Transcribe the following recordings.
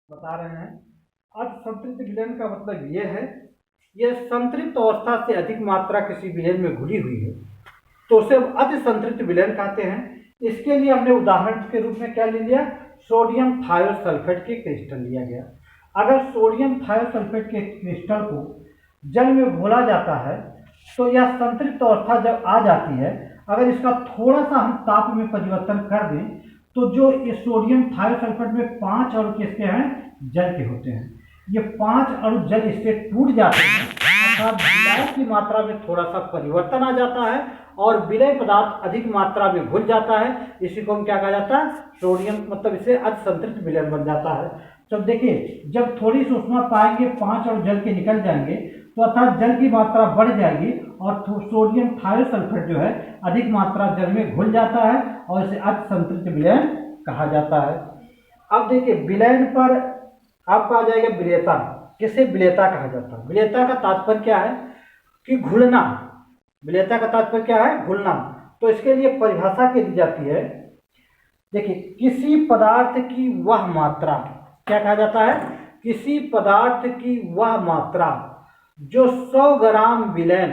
बता रहे हैं। अब संतृप्त विलयन का मतलब ये है, यह संतृप्त अवस्था से अधिक मात्रा किसी विलयन में घुली हुई है तो उसे अति संतृप्त विलयन कहते हैं। इसके लिए हमने उदाहरण के रूप में क्या ले लिया, सोडियम थायोसल्फेट के क्रिस्टल लिया गया। अगर सोडियम थायोसल्फेट के क्रिस्टल को जल में घोला जाता है तो यह संतृप्त अवस्था जब आ जाती है, अगर इसका थोड़ा सा हम ताप में परिवर्तन कर दें तो जो ये सोडियम थायोसल्फेट में 5 अणु किसके हैं, जल के होते हैं। ये 5 अणु जल इससे टूट जाते हैं, अर्थात विलय की मात्रा में थोड़ा सा परिवर्तन आ जाता है और विलय पदार्थ अधिक मात्रा में घुल जाता है। इसी को हम क्या कहा जाता है, सोडियम, मतलब इसे अति संतृप्त विलयन बन जाता है। तो देखिए, जब थोड़ी सी ऊष्मा पाएंगे 5 अणु जल के निकल जाएंगे तो अर्थात जल की मात्रा बढ़ जाएगी और सोडियम थायोसल्फेट जो है अधिक मात्रा जल में घुल जाता है और इसे अति संतृप्त विलयन कहा जाता है। अब देखिए, विलयन पर आपका आ जाएगा विलेयता। किसे विलेयता कहा जाता है? विलेयता का तात्पर्य क्या है कि घुलना। विलेयता का तात्पर्य क्या है, घुलना। तो इसके लिए परिभाषा क्या दी जाती है, देखिए, किसी पदार्थ की वह मात्रा, क्या कहा जाता है, किसी पदार्थ की वह मात्रा जो 100 ग्राम विलयन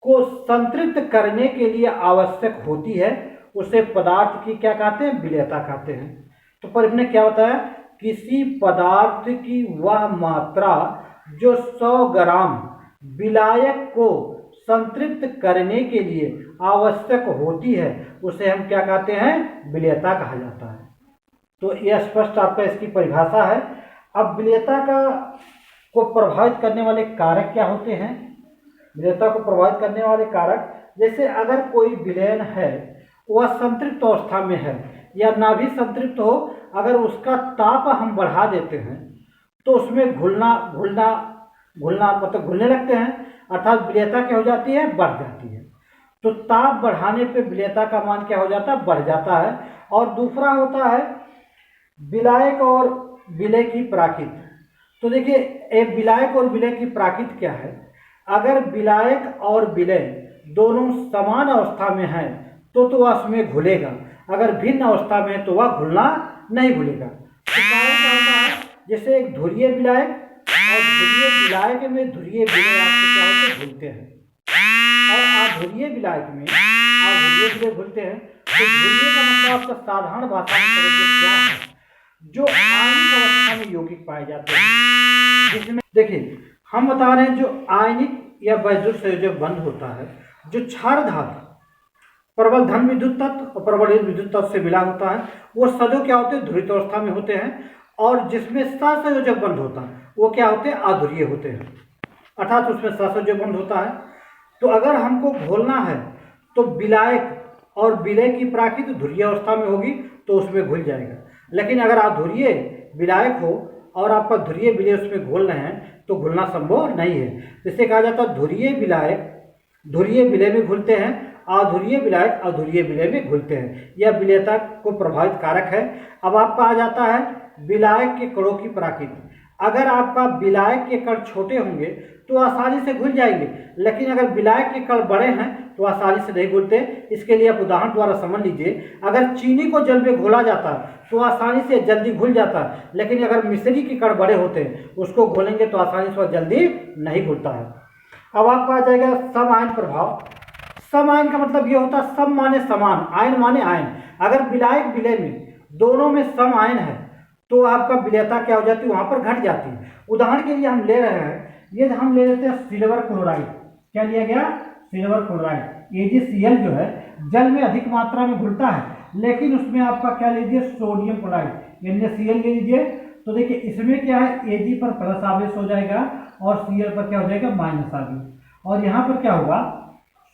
को संतृप्त करने के लिए आवश्यक होती है उसे पदार्थ की क्या कहते हैं, विलेयता कहते हैं। तो पर इसने क्या बताया, किसी पदार्थ की वह मात्रा जो 100 ग्राम विलायक को संतृप्त करने के लिए आवश्यक होती है उसे हम क्या कहते हैं, विलेयता कहा जाता है। तो यह स्पष्ट आपका इसकी परिभाषा है। अब विलेयता को प्रभावित करने वाले कारक क्या होते हैं? विलेयता को प्रभावित करने वाले कारक, जैसे अगर कोई विलयन है वह संतृप्त अवस्था में है या ना भी संतृप्त हो, अगर उसका ताप हम बढ़ा देते हैं तो उसमें घुलना मतलब घुलने लगते हैं, अर्थात विलेयता क्या हो जाती है, बढ़ जाती है। तो ताप बढ़ाने पे विलेयता का मान क्या हो जाता है, बढ़ जाता है। और दूसरा होता है विलायक और विलय की प्राकृत। तो देखिए, एक विलायक और विलय की प्राकृत क्या है, अगर विलायक और विलय दोनों समान अवस्था में हैं तो वह उसमें घुलेगा, अगर भिन्न अवस्था में है तो वह घुलना नहीं घुलेगा। तो कारण क्या होता है, जैसे एक ध्रुवीय विलायक और ध्रुवीय विलायक में ध्रुवीय विलय आपको क्या होते हैं, घुलते हैं, और अध्रुवीय विलायक में अध्रुवीय विलय घुलते हैं। तो ध्रुवीय का मतलब आपका साधारण भाषा में समझिए क्या है, जो आयनिक अवस्था में यौगिक पाए जाते हैं। जिसमें देखिए, हम बता रहे हैं जो आयनिक या वैद्युत संयोजक बंध होता है, जो क्षार धातु प्रबल धन विद्युत तत्व और प्रबल विद्युत तत्व से मिला होता है, वो सदैव क्या होते हैं, ध्रुवित अवस्था में होते हैं। और जिसमें सहसंयोजक बंध होता है वो क्या होते हैं, अध्रुवीय होते हैं, अर्थात उसमें सहसंयोजक बंध होता है। तो अगर हमको घोलना है तो विलायक और विलय की प्राकृत ध्रुवीय अवस्था में होगी तो उसमें घुल जाएगा। लेकिन अगर अध्रुवीय विलायक हो और आपका ध्रुवीय विलय उसमें घोल रहे हैं तो घुलना संभव नहीं है। जिसे कहा जाता है ध्रुवीय विलायक ध्रुवीय विलय में घुलते हैं, अध्रुवीय विलायक अध्रुवीय विलय में घुलते हैं। यह विलेयता को प्रभावित कारक है। अब आपका आ जाता है विलायक के कणों की प्राकृति। अगर आपका विलायक के कण छोटे होंगे तो आसानी से घुल जाएंगे, लेकिन अगर विलायक के कण बड़े हैं तो आसानी से नहीं घुलते। इसके लिए आप उदाहरण द्वारा समझ लीजिए, अगर चीनी को जल में घोला जाता है तो आसानी से जल्दी घुल जाता है, लेकिन अगर मिश्री के कण बड़े होते हैं उसको घोलेंगे तो आसानी से वह जल्दी नहीं घुलता है। अब आपका आ जाएगा सम आयन प्रभाव। सम आयन का मतलब ये होता है, सम माने समान, आयन माने आयन। अगर विलायक विलय में दोनों में सम आयन है तो आपका विलेयता क्या हो जाती है, वहां पर घट जाती है। उदाहरण के लिए हम ले रहे हैं, ये हम ले लेते हैं सिल्वर क्लोराइड। क्या लिया गया, सिल्वर क्लोराइड। AgCl जो है जल में अधिक मात्रा में घुलता है, लेकिन उसमें आपका क्या लीजिए, सोडियम क्लोराइड NaCl ले लीजिए। तो देखिए, इसमें क्या है, Ag पर प्लस आवेश हो जाएगा और Cl पर क्या हो जाएगा, माइनस आवेश। और यहाँ पर क्या होगा,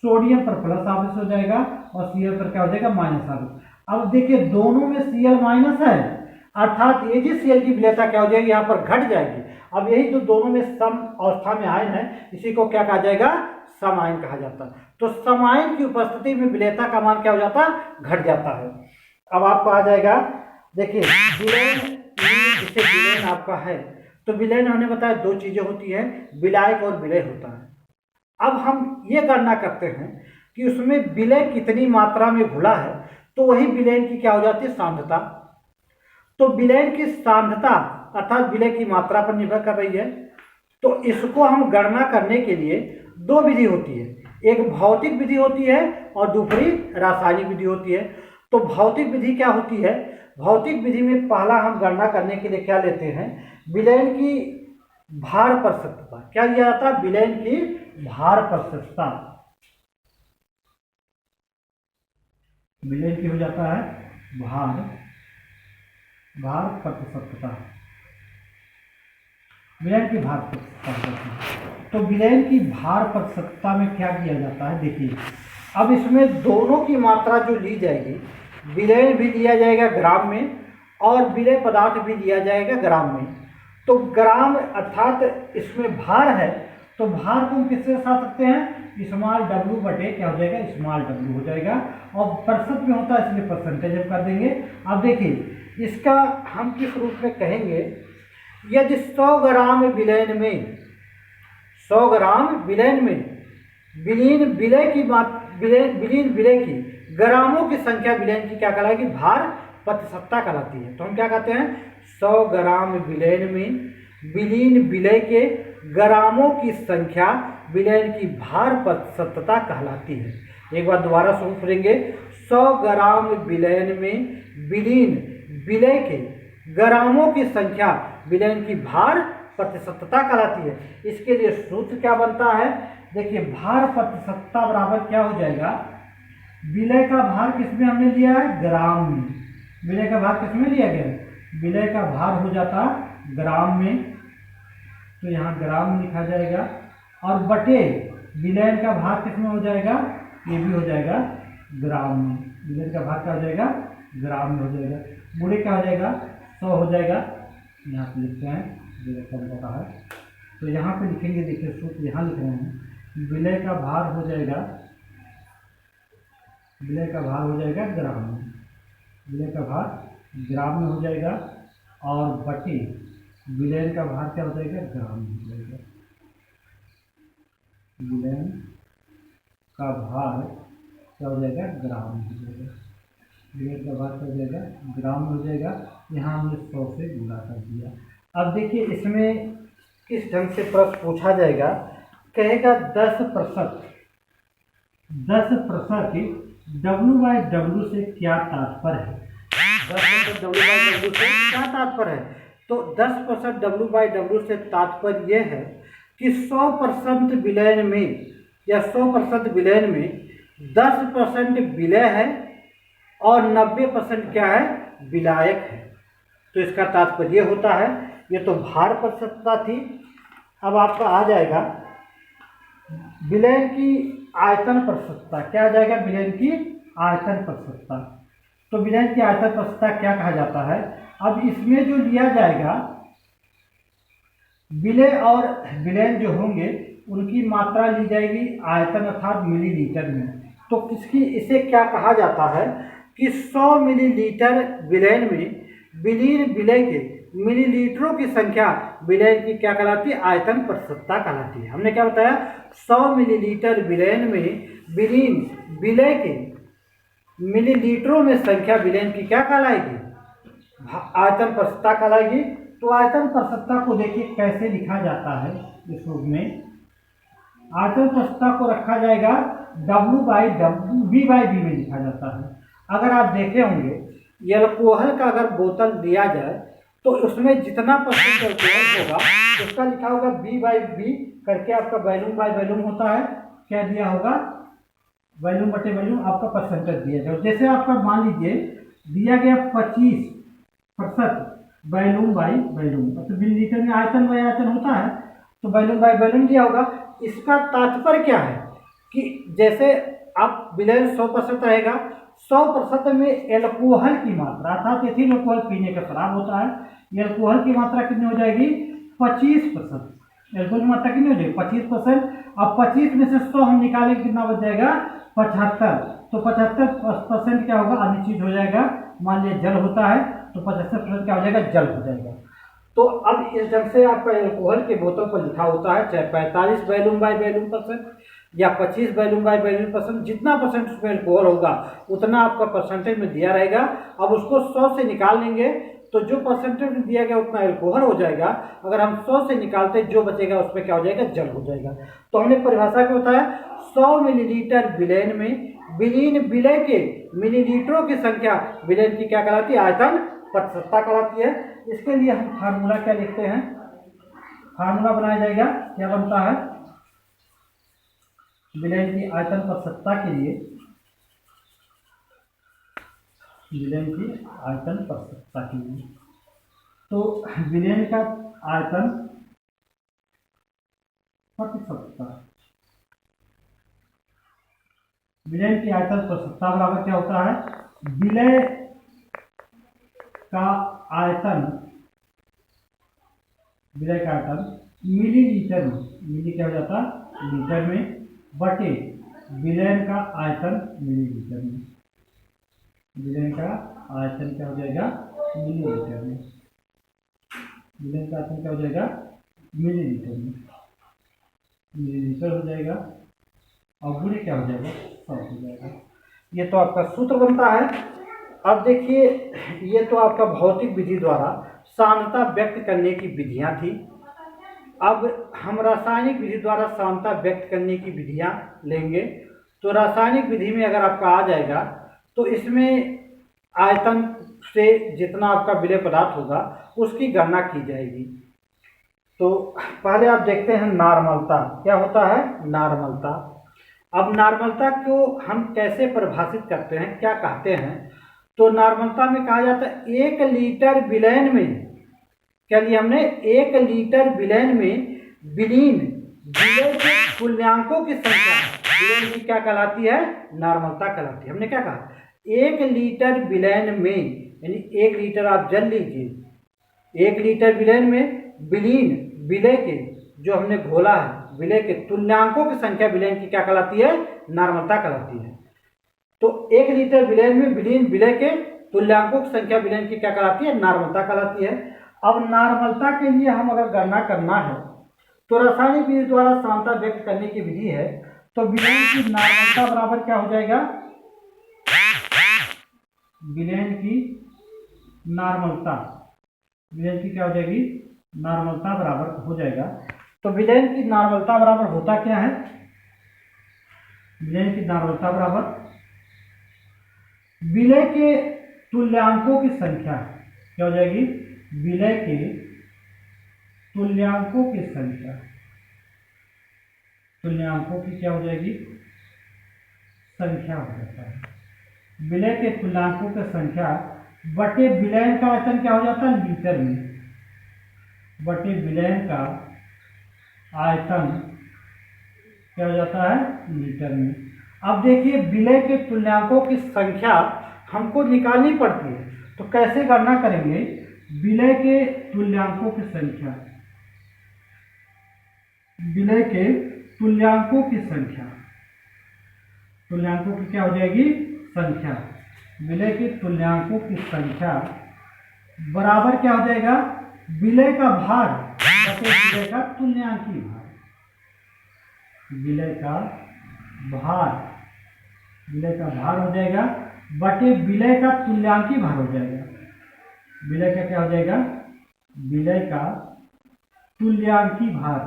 सोडियम पर प्लस आवेश हो जाएगा और Cl पर क्या हो जाएगा, माइनस आवेश। अब देखिए, दोनों में Cl माइनस है, अर्थात AgCl की विलेयता क्या हो जाएगी, यहाँ पर घट जाएगी। अब यही जो दोनों में सम अवस्था में आयन है, इसी को क्या कहा जाएगा, सम आयन कहा जाता है। तो सम आयन की उपस्थिति में विलेयता का मान क्या हो जाता है, घट जाता है। अब आपको आ जाएगा, देखिए विलयन, जिसे विलयन आपका है, तो विलयन हमने बताया दो चीजें होती हैं, विलायक और विलय होता है। अब हम ये गणना करते हैं कि उसमें विलय कितनी मात्रा में घुला है, तो वही विलयन की क्या हो जाती है, सांद्रता। तो विलयन की सांद्रता अर्थात विलय की मात्रा पर निर्भर कर रही है। तो इसको हम गणना करने के लिए दो विधि होती है, एक भौतिक विधि होती है और दूसरी रासायनिक विधि होती है। तो भौतिक विधि क्या होती है? भौतिक विधि में पहला हम गणना करने के लिए क्या लेते हैं, विलयन की भार प्रतिशतता। क्या लिया जाता है? विलयन की भार प्रतिशतता। विलयन की हो जाता है भार प्रतिशतता, विलयन की भार प्रतिशतता। तो विलयन की भार प्रतिशतता में क्या किया जाता है, देखिए अब इसमें दोनों की मात्रा जो ली जाएगी, विलयन भी लिया जाएगा ग्राम में और विलय पदार्थ भी लिया जाएगा ग्राम में। तो ग्राम अर्थात इसमें भार है, तो भार को हम किससे दर्शा सकते हैं? स्मॉल w बटे क्या हो जाएगा, स्मॉल w हो जाएगा। और प्रतिशत में होता है इसलिए परसेंटेज हम कर देंगे। अब देखिए इसका हम किस रूप में कहेंगे, यदि 100 ग्राम विलयन में 100 ग्राम विलयन में विलीन विलय की विलीन विलय की ग्रामों की संख्या विलयन की क्या कहलाएगी, भार प्रतिशतता कहलाती है। तो हम क्या कहते हैं, 100 ग्राम विलयन में विलीन विलय के ग्रामों की संख्या विलयन की भार प्रतिशतता कहलाती है। एक बार दोबारा सुनेंगे, 100 ग्राम विलयन में विलीन विलय के ग्रामों की संख्या विलयन की भार प्रतिशतता कहलाती है। इसके लिए सूत्र क्या बनता है, देखिए भार प्रतिशतता बराबर क्या हो जाएगा, विलय का भार किसमें हमने लिया है, ग्राम में। विलय का भार किसमें लिया गया है, विलय का भार हो जाता ग्राम में, तो यहाँ ग्राम में लिखा जाएगा। और बटे विलयन का भार किसमें हो जाएगा, ये भी हो जाएगा ग्राम में। विलयन का भार क्या हो जाएगा, ग्राम में हो जाएगा। गुणे क्या हो जाएगा, 100 हो जाएगा। यहाँ पे लिखते हैं विलय का पता है, तो यहाँ पे लिखेंगे, देखिए सूत्र यहाँ लिख रहे हैं, विलय का भार हो जाएगा, विलय का भार हो जाएगा ग्राम में, विलय का भार ग्राम में हो जाएगा। और बटे विलयन का भार क्या हो जाएगा, ग्राम में हो जाएगा। विलयन का भार क्या हो जाएगा, ग्राम में हो जाएगा। विलयन का भार क्या हो जाएगा, ग्राम में हो जाएगा। यहाँ हमने 100 से गुणा कर दिया। अब देखिए इसमें किस ढंग से प्रश्न पूछा जाएगा, कहेगा 10% W/W से क्या तात्पर्य है, 10% W/W से क्या तात्पर्य है। तो 10% W/W से तात्पर्य यह है कि 100% विलयन में या 100% विलयन में 10% विलय है और 90% क्या है, विलायक है। तो इसका तात्पर्य ये होता है। ये तो भार प्रतिशतता थी। अब आपका आ जाएगा विलयन की आयतन प्रतिशतता। क्या आ जाएगा, विलयन की आयतन प्रतिशतता। तो विलयन की आयतन प्रतिशतता क्या कहा जाता है, अब इसमें जो लिया जाएगा विलय और विलयन जो होंगे उनकी मात्रा ली जाएगी आयतन अर्थात मिलीलीटर में। तो किसकी, इसे क्या कहा जाता है कि 100 मिलीलीटर विलयन में विलीन विलय के मिलीलीटरों की संख्या विलयन की क्या कहलाती है, आयतन प्रतिशतता कहलाती है। हमने क्या बताया, 100 मिलीलीटर विलयन में विलीन विलय के मिलीलीटरों में संख्या विलयन की क्या कहलाएगी, आयतन प्रतिशतता कहलाएगी। तो आयतन प्रतिशतता को देखिए कैसे लिखा जाता है, इस रूप में आयतन प्रतिशतता को रखा जाएगा V/V में लिखा जाता है। अगर आप देखे होंगे एल्कोहल का अगर बोतल दिया जाए तो उसमें जितना परसेंट एल्कोहल होगा उसका लिखा होगा V/V करके, आपका वॉल्यूम बाय वॉल्यूम होता है। क्या दिया होगा, वॉल्यूम बटे वॉल्यूम, आपका परसेंटेज दिया जाए। जैसे आपका मान लीजिए दिया गया 25% वॉल्यूम बाई वॉल्यूम, तो मिलीलीटर में आयतन बाय आयतन होता है, तो वॉल्यूम बाय वॉल्यूम दिया होगा। इसका तात्पर्य क्या है कि जैसे आप विलयन 100% रहेगा, 100% में एल्कोहल की मात्रा अर्थात एथिल अल्कोहल पीने का शराब होता है, एल्कोहल की मात्रा कितनी हो जाएगी, 25%। एल्कोहल की मात्रा कितनी हो जाएगी, 25%। अब 25 में से 100 हम निकालेंगे, कितना बच जाएगा, 75। तो 75% क्या होगा, अनिश्चित हो जाएगा। मान लिया जल होता है तो 75% क्या हो जाएगा, जल हो जाएगा। तो अब इस ढंग से आपका एल्कोहल के बोतल पर लिखा होता है, चाहे 45 वॉल्यूम बाय वॉल्यूम परसेंट या 25 वॉल्यूम बाय वॉल्यूम परसेंट, जितना परसेंट उसमें एल्कोहल होगा उतना आपका परसेंटेज में दिया रहेगा। अब उसको 100 से निकाल लेंगे तो जो परसेंटेज दिया गया उतना एल्कोहल हो जाएगा। अगर हम 100 से निकालते जो बचेगा उसमें क्या हो जाएगा, जल हो जाएगा। तो हमने परिभाषा को बताया 100 मिलीलीटर विलेन में विलीन विलय के मिलीलीटरों की संख्या विलेन की क्या कहलाती है, आयतन प्रतिशतता कहलाती है। इसके लिए हम फार्मूला क्या लिखते हैं, फार्मूला बनाया जाएगा, क्या बनता है, विलेन की आयतन प्रतिशतता के लिए, विलेन की आयतन प्रतिशतता के लिए, तो विलेन का आयतन प्रतिशतता, विलेन की आयतन प्रतिशतता बराबर क्या होता है, विलय का आयतन, विलय का आयतन मिलीलीटर में, मिली क्या हो जाता है लीटर में, बटे विलेन का आयतन मिलीलीटर में, विलेन का आयतन क्या हो जाएगा मिलीलीटर में, विलेन का आयतन क्या हो जाएगा मिलीलीटर में, मिलीलीटर हो जाएगा और गुणे क्या हो जाएगा 100 हो जाएगा। ये तो आपका सूत्र बनता है। अब देखिए ये तो आपका भौतिक विधि द्वारा सांद्रता व्यक्त करने की विधियां थी। अब हम रासायनिक विधि द्वारा सांद्रता व्यक्त करने की विधियां लेंगे। तो रासायनिक विधि में अगर आपका आ जाएगा तो इसमें आयतन से जितना आपका विलेय पदार्थ होगा उसकी गणना की जाएगी। तो पहले आप देखते हैं नॉर्मलता, क्या होता है नॉर्मलता। अब नॉर्मलता को हम कैसे परिभाषित करते हैं, क्या कहते हैं, तो नॉर्मलता में कहा जाता है 1 लीटर विलयन में, क्या लिया हमने 1 लीटर विलयन में विलीन विलय के तुल्यांकों की संख्या विलयन की क्या कहलाती है, नॉर्मलता कहलाती है। हमने क्या कहा 1 लीटर विलयन में, यानी 1 लीटर आप जल लीजिए, 1 लीटर विलयन में विलीन विलय के जो हमने घोला है विलय के तुल्यांकों की संख्या विलयन की क्या कहलाती है, नॉर्मलता कहलाती है। तो 1 लीटर विलयन में विलीन विलय के तुल्यांकों की संख्या विलयन की क्या कहलाती है, नॉर्मलता कहलाती है। अब नॉर्मलता के लिए हम अगर गणना करना है तो रासायनिक विधि द्वारा सांद्रता व्यक्त करने की विधि है। तो विलयन की नॉर्मलता बराबर क्या हो जाएगा, विलयन की नॉर्मलता, विलयन की क्या हो जाएगी नॉर्मलता बराबर हो जाएगा। तो विलयन की नॉर्मलता बराबर होता क्या है, विलयन की नॉर्मलता बराबर विलय के तुल्यांकों की संख्या क्या हो जाएगी, विलय के तुल्यांकों की संख्या, तुल्यांकों की क्या हो जाएगी संख्या हो जाता है, विलय के तुल्यांकों की संख्या बटे विलयन का आयतन क्या हो जाता है लीटर में, बटे विलयन का आयतन क्या हो जाता है लीटर में। अब देखिए विलय के तुल्यांकों की संख्या हमको निकालनी पड़ती है, तो कैसे गणना करेंगे, विलय के तुल्यांकों की संख्या, विलय के तुल्यांकों की संख्या, तुल्यांकों की क्या हो जाएगी संख्या, विलय के तुल्यांकों की संख्या बराबर क्या हो जाएगा विलय का भार बटे विलय का तुल्यांकी भार, विलय का भार, विलय का भार हो जाएगा बटे विलय का तुल्यांकी भार हो जाएगा, विलय का क्या हो जाएगा विलय का तुल्यांकी भार,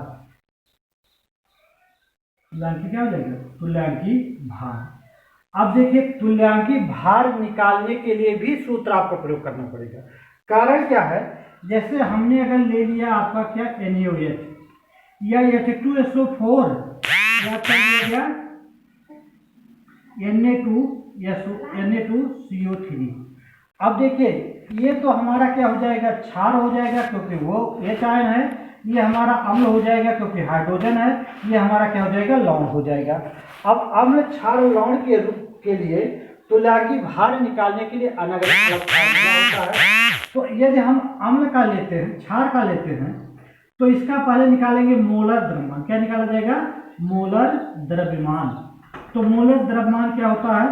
तुल्यांकी क्या हो जाएगा तुल्यांकी भार। अब देखिए तुल्यांकी भार निकालने के लिए भी सूत्र आपको प्रयोग करना पड़ेगा। कारण क्या है, जैसे हमने अगर ले लिया आपका क्या NaOH या H2SO4 या कर लिया Na2CO3। अब देखिए ये तो हमारा क्या हो जाएगा क्षार हो जाएगा क्योंकि वो H आयन है, ये हमारा अम्ल हो जाएगा क्योंकि हाइड्रोजन है, ये हमारा क्या हो जाएगा लवण हो जाएगा। अब अम्ल क्षार और लवण के रूप के लिए तुल्यांकी भार निकालने के लिए अलग अलग फार्मूला होता है। तो यदि हम अम्ल का लेते हैं क्षार का लेते हैं तो इसका पहले निकालेंगे मोलर द्रव्यमान, क्या निकाला जाएगा मोलर द्रव्यमान। तो मोलर द्रव्यमान क्या होता है,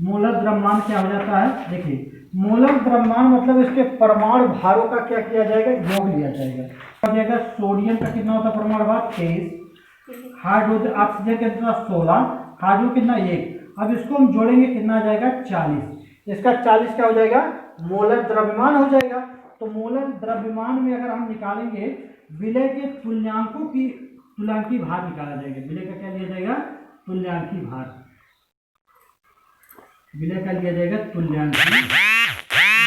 मोलर द्रव्यमान क्या हो जाता है, देखिए मोलर द्रव्यमान मतलब इसके परमाणु भारों का क्या किया जाएगा योग लिया जाएगा। हो जाएगा सोडियम का कितना होता है परमाणु भार 23, हाइड्रोजन ऑक्सीजन का कितना 16, हाइड्रोजन कितना 1। अब इसको हम जोड़ेंगे कितना आ जाएगा 40, इसका 40 क्या हो जाएगा, मोलर द्रव्यमान हो जाएगा। तो मोलर द्रव्यमान में अगर हम निकालेंगे विलय के तुल्यांकी भार निकाला जाएगा। विलय का क्या लिया जाएगा, तुल्यांकी भार। विलय का लिया जाएगा तुल्यांकी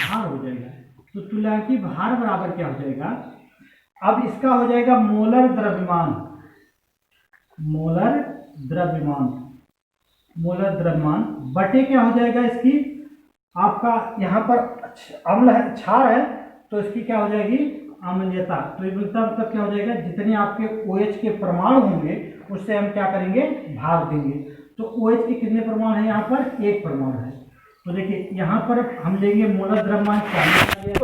भार हो जाएगा। तो तुल्यांकी भार बराबर क्या हो जाएगा, अब इसका हो जाएगा मोलर द्रव्यमान। मोलर द्रव्यमान, मोलर द्रव्यमान बटे क्या हो जाएगा, इसकी आपका यहाँ पर अम्ल है, क्षार है, तो इसकी क्या हो जाएगी, अम्लीयता। तो अम्लीयता मतलब क्या हो जाएगा, जितने आपके OH के परमाणु होंगे उससे हम क्या करेंगे, भाग देंगे। तो OH के कितने परमाणु हैं, यहाँ पर 1 परमाणु है। तो देखिए यहाँ पर हम लेंगे मोलर द्रव्यमान 40